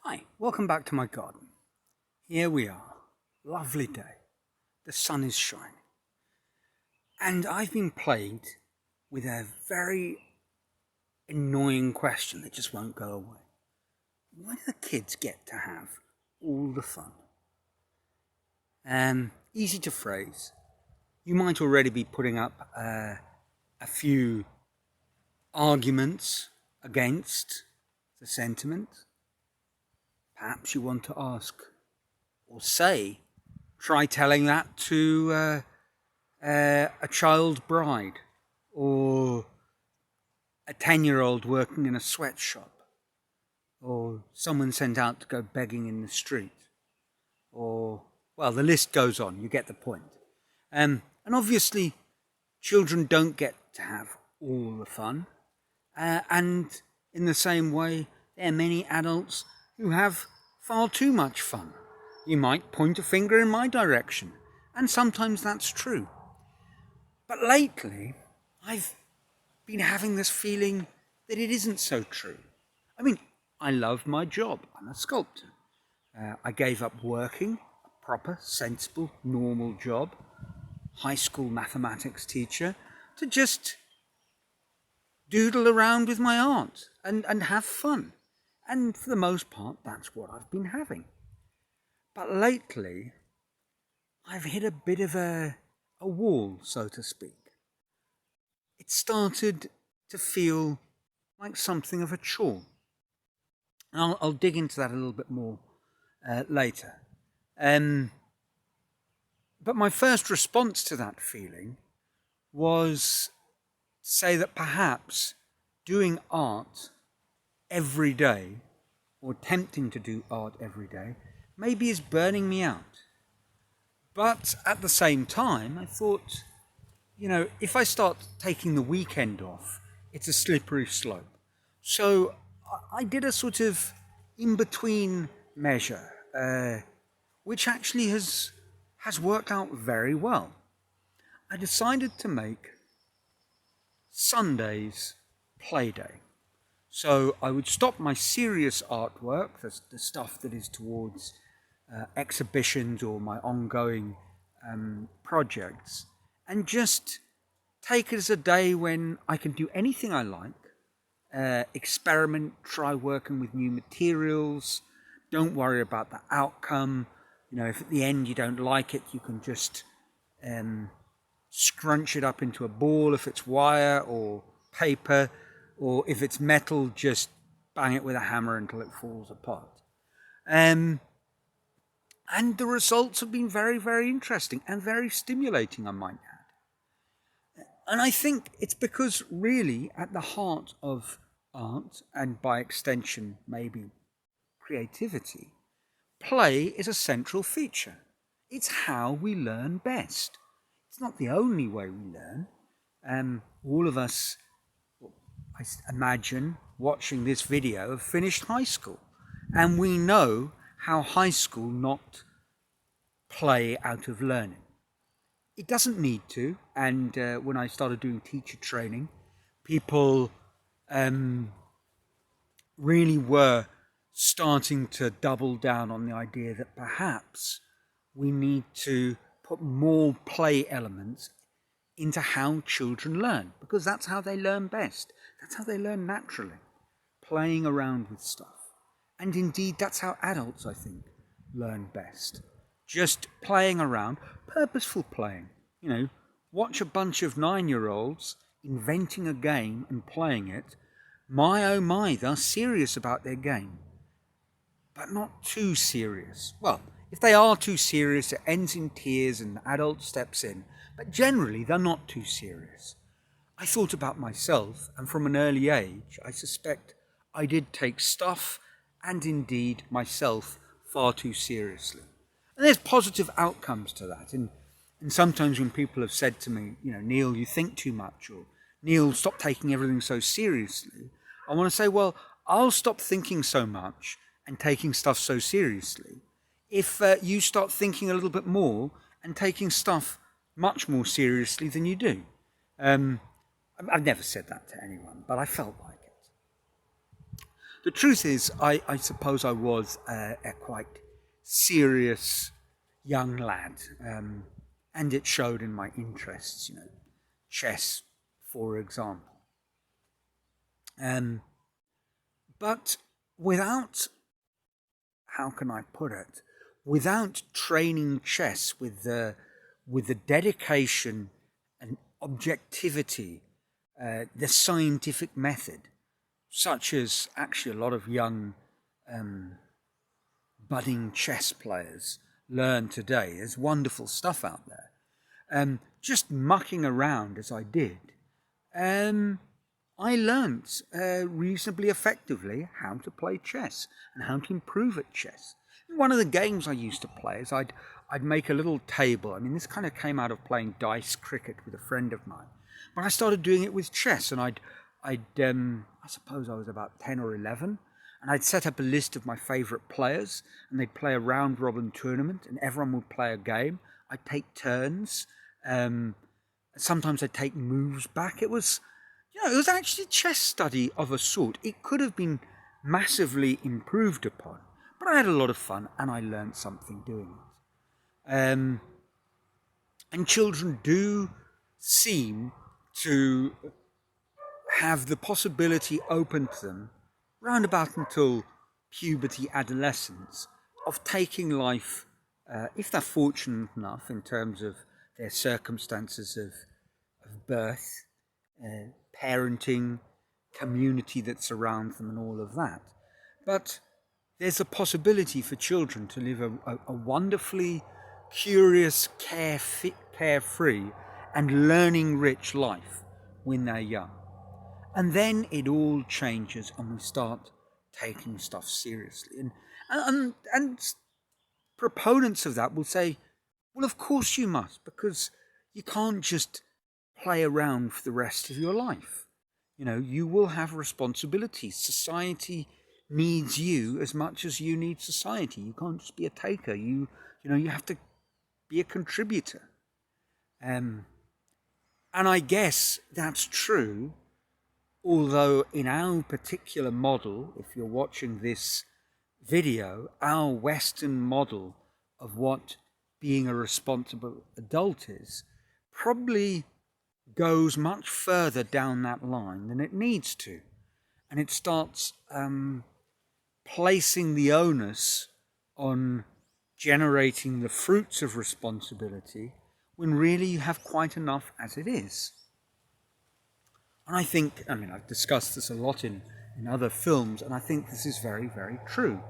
Hi, welcome back to my garden. Here we are, lovely day. The sun is shining. And I've been plagued with a very annoying question that just won't go away. Why do the kids get to have all the fun? Easy to phrase. You might already be putting up a few arguments against the sentiment. Perhaps you want to ask or say, try telling that to a child bride or a 10-year-old working in a sweatshop or someone sent out to go begging in the street or, well, the list goes on, you get the point. And obviously, children don't get to have all the fun. And in the same way, there are many adults who have far too much fun. You might point a finger in my direction, and sometimes that's true. But lately, I've been having this feeling that it isn't so true. I mean, I love my job. I'm a sculptor. I gave up working, a proper, sensible, normal job, high school mathematics teacher, to just doodle around with my art and have fun. And for the most part, that's what I've been having. But lately, I've hit a bit of a wall, so to speak. It started to feel like something of a chore. And I'll dig into that a little bit more later. But my first response to that feeling was to say that perhaps doing art every day, or attempting to do art every day, maybe is burning me out. But at the same time, I thought, if I start taking the weekend off, it's a slippery slope. So I did a sort of in-between measure, which actually has worked out very well. I decided to make Sundays play day. So I would stop my serious artwork, the stuff that is towards exhibitions or my ongoing projects, and just take it as a day when I can do anything I like, experiment, try working with new materials, don't worry about the outcome. If at the end you don't like it, you can just scrunch it up into a ball if it's wire or paper, or if it's metal, just bang it with a hammer until it falls apart. And the results have been very, very interesting and very stimulating, I might add. And I think it's because really at the heart of art, and by extension maybe creativity, play is a central feature. It's how we learn best. It's not the only way we learn. All of us, I imagine, watching this video have finished high school. And we know how high school knocked play out of learning. It doesn't need to. And when I started doing teacher training, people really were starting to double down on the idea that perhaps we need to put more play elements into how children learn, because that's how they learn best. That's how they learn naturally, playing around with stuff. And indeed, that's how adults, I think, learn best. Just playing around, purposeful playing. Watch a bunch of 9-year-olds inventing a game and playing it. My oh my, they're serious about their game. But not too serious. Well, if they are too serious, it ends in tears and the adult steps in. But generally, they're not too serious. I thought about myself, and from an early age, I suspect I did take stuff, and indeed myself, far too seriously. And there's positive outcomes to that. And sometimes when people have said to me, Neil, you think too much, or Neil, stop taking everything so seriously, I want to say, well, I'll stop thinking so much and taking stuff so seriously if you start thinking a little bit more and taking stuff much more seriously than you do. I've never said that to anyone, but I felt like it. The truth is, I suppose I was a quite serious young lad, and it showed in my interests, chess, for example. But without, how can I put it, without training chess with the dedication and objectivity, the scientific method, such as actually a lot of young budding chess players learn today. There's wonderful stuff out there. Just mucking around as I did, I learnt reasonably effectively how to play chess and how to improve at chess. One of the games I used to play is I'd make a little table. I mean, this kind of came out of playing dice cricket with a friend of mine. But I started doing it with chess, and I suppose I was about 10 or 11, and I'd set up a list of my favourite players, and they'd play a round-robin tournament, and everyone would play a game. I'd take turns. Sometimes I'd take moves back. It was actually chess study of a sort. It could have been massively improved upon, but I had a lot of fun, and I learned something doing it. And children do seem to have the possibility open to them, round about until puberty, adolescence, of taking life, if they're fortunate enough in terms of their circumstances of birth, parenting, community that surrounds them, and all of that. But there's a possibility for children to live a wonderfully curious, carefree, and learning-rich life when they're young. And then it all changes, and we start taking stuff seriously. And proponents of that will say, well, of course you must, because you can't just play around for the rest of your life. You will have responsibilities. Society needs you as much as you need society. You can't just be a taker. You have to be a contributor. And I guess that's true, although in our particular model, if you're watching this video, our Western model of what being a responsible adult is probably goes much further down that line than it needs to. And it starts placing the onus on generating the fruits of responsibility when really you have quite enough as it is. And I've discussed this a lot in other films, and I think this is very, very true.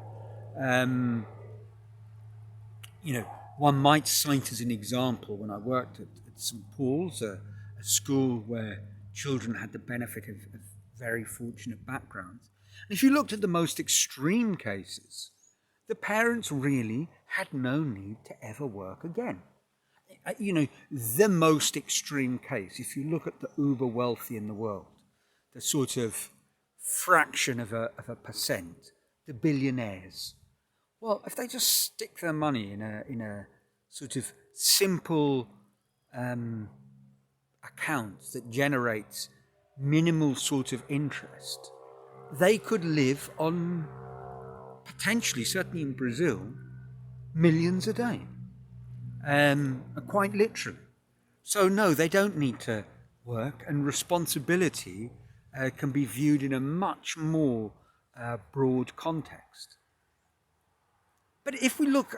One might cite as an example when I worked at St. Paul's, a school where children had the benefit of very fortunate backgrounds. And if you looked at the most extreme cases, the parents really had no need to ever work again. The most extreme case, if you look at the uber wealthy in the world, the sort of fraction of a percent, the billionaires. Well, if they just stick their money in a sort of simple account that generates minimal sort of interest, they could live on, potentially, certainly in Brazil, millions a day. Quite literally. So no, they don't need to work, and responsibility can be viewed in a much more broad context. But if we look,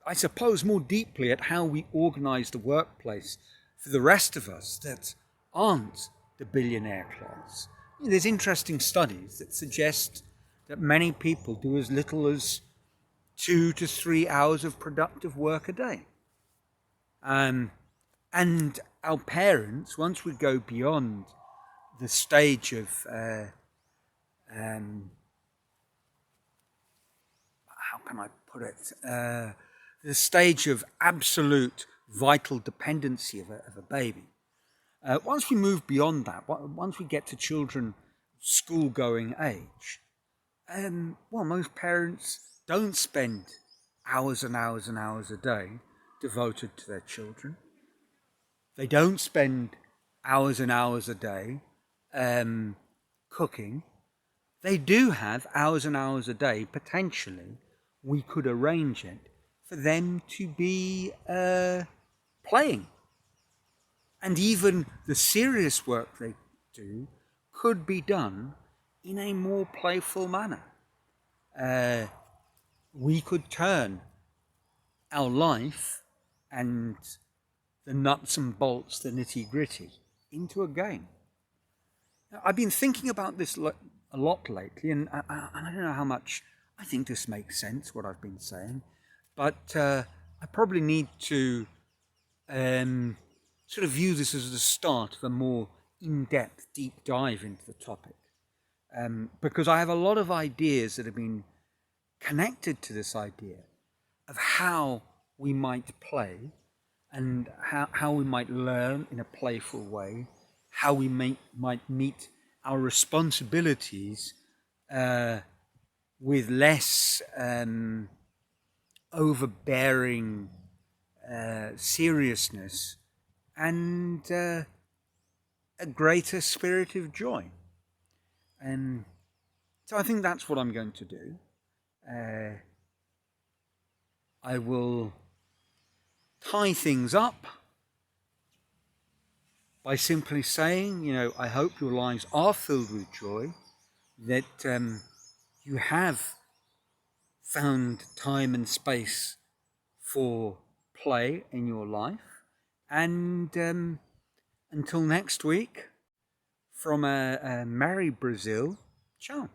I suppose, more deeply at how we organise the workplace for the rest of us that aren't the billionaire class, there's interesting studies that suggest that many people do as little as 2 to 3 hours of productive work a day. And our parents, once we go beyond the stage of how can I put it? The stage of absolute vital dependency of a baby. Once we move beyond that, once we get to children school-going age, most parents don't spend hours and hours and hours a day devoted to their children. They don't spend hours and hours a day cooking. they do have hours and hours a day. Potentially, we could arrange it for them to be playing. And even the serious work they do could be done in a more playful manner. We could turn our life and the nuts and bolts, the nitty gritty, into a game. Now, I've been thinking about this a lot lately, and I don't know how much I think this makes sense, what I've been saying, but I probably need to sort of view this as the start of a more in-depth, deep dive into the topic. Because I have a lot of ideas that have been connected to this idea of how we might play and how we might learn in a playful way, how we might meet our responsibilities with less overbearing seriousness and a greater spirit of joy. So I think that's what I'm going to do. I will tie things up by simply saying, I hope your lives are filled with joy, that you have found time and space for play in your life. And until next week, from a merry Brazil, ciao.